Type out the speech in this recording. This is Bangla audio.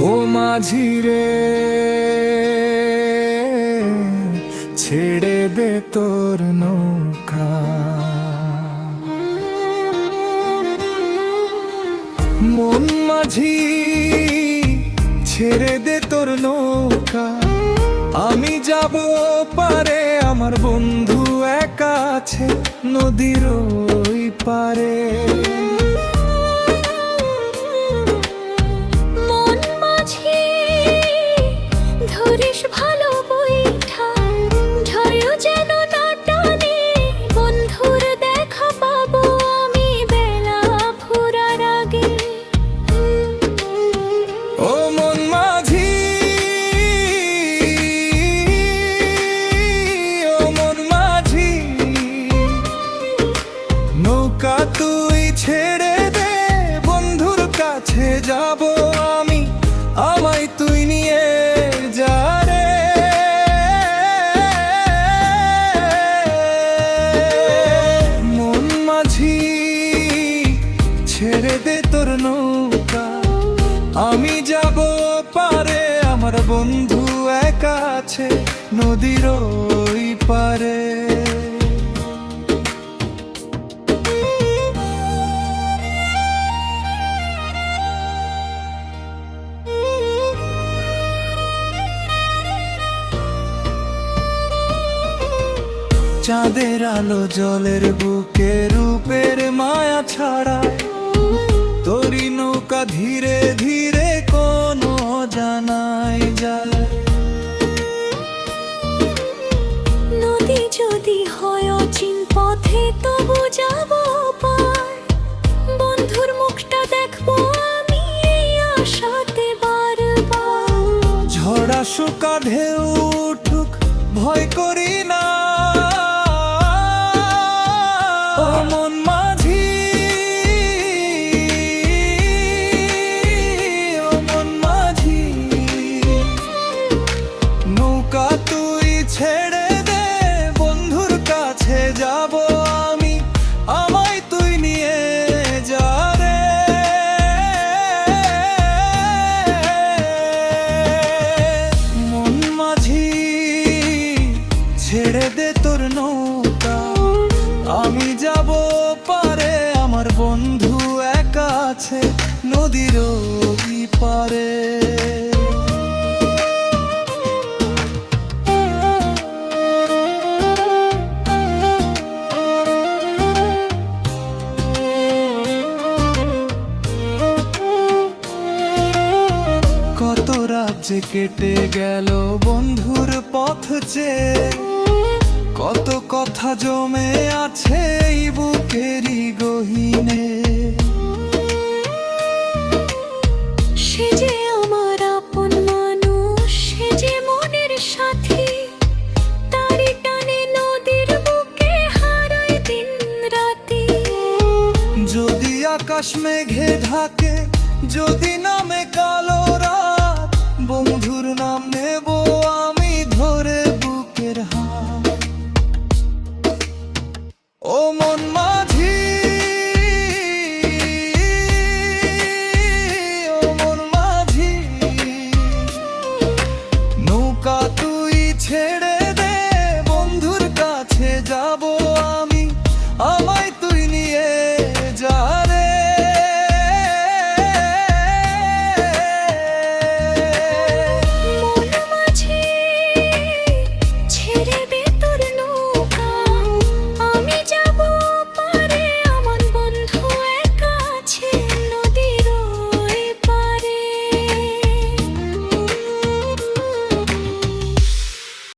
ও মাঝি রে, ছেড়ে দে তোর নৌকা। মন মাঝি, ছেড়ে দে তোর নৌকা। আমি যাব পারে, আমার বন্ধু একা আছে নদীর ওই পারে। মন মাঝি, ধরিস ভালো বৈঠা, ঝড় যেন না টানে। বন্ধুর দেখা পাবো আমি বেলা ফুরার আগে। ও মন মাঝি, ও মন মাঝি, নৌকা তুই ছেড়ে দে, বন্ধুর কাছে যাব আমি, আমায় তুই নিয়ে যা রে। মন মাঝি, ছেড়ে দে তোর নৌকা। আমি যাব পারে, আমার বন্ধু একা আছে নদীর ওই পারে। চাঁদের আলো জলের বুকে রূপের মায়া ছাড়ায়, তোরি নৌকা ধীরে ধীরে কোনো জানাই যায়। নদী যদি হয় অচিন পথে, তবু যাব পার। বন্ধুর মুখটা দেখবো আমি এই আশাতে বারবার। ঝড় আসুক ঢেউ উঠুক, ভয় করি না। ও মন মাঝি, ও মন মাঝি, নৌকা তুই ছেড়ে দে, বন্ধুর কাছে যাব আমি, আমায় তুই নিয়ে যা রে। মন মাঝি, ছেড়ে দে তোর নৌকা। আমি যাব পারে, আমার বন্ধু একা আছে নদীর ওই পারে। কত রাত যে কেটে গেল বন্ধুর পথ চেয়ে, কত কথা জমে আছে এই বুকেরই গহীনে। সে যে আমার আপন মানুষ, সে যে মনের সাথী। তারি টানে নদীর বুকে হারাই দিন রাতি। যদি আকাশ মেঘে ঢাকে, যদি নামে কালো রাত, বন্ধুর নাম নেব আমি ধরে বুকের হাত। ও মন মাঝি।